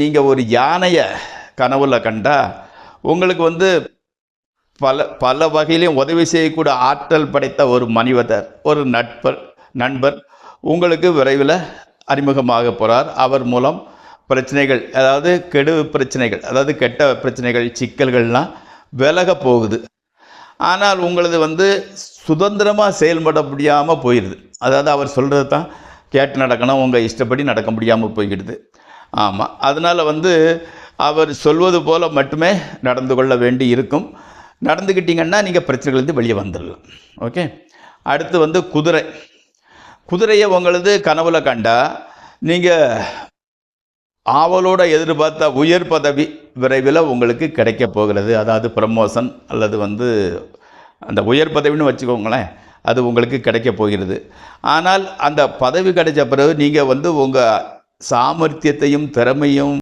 நீங்கள் ஒரு யானையை கனவுல கண்டா உங்களுக்கு வந்து பல பல வகையிலையும் உதவி செய்யக்கூடிய ஆற்றல் படைத்த ஒரு மனிதர், ஒரு நண்பர் உங்களுக்கு விரைவில் அறிமுகமாக போகிறார். அவர் மூலம் பிரச்சனைகள், அதாவது கெடு பிரச்சனைகள், அதாவது கெட்ட பிரச்சனைகள், சிக்கல்கள்லாம் விலக போகுது. ஆனால் உங்களது வந்து சுதந்திரமாக செயல்பட முடியாமல் போயிடுது. அதாவது அவர் சொல்கிறது தான் கேட்டு நடக்கணும், உங்கள் இஷ்டப்படி நடக்க முடியாமல் போய்கிடுது. ஆமாம், அதனால் வந்து அவர் சொல்வது போல் மட்டுமே நடந்து கொள்ள வேண்டி இருக்கும். நடந்துக்கிட்டிங்கன்னா நீங்கள் பிரச்சனைகள்லேருந்து வெளியே வந்துடலாம். ஓகே. அடுத்து வந்து குதிரையை உங்களது கனவுல கண்டா நீங்கள் ஆவலோடு எதிர்பார்த்த உயர் பதவி விரைவில் உங்களுக்கு கிடைக்க போகிறது. அதாவது ப்ரமோஷன் அல்லது வந்து அந்த உயர் பதவின்னு வச்சுக்கோங்களேன், அது உங்களுக்கு கிடைக்க போகிறது. ஆனால் அந்த பதவி கிடைச்ச பிறகு நீங்கள் வந்து உங்கள் சாமர்த்தியத்தையும் திறமையும்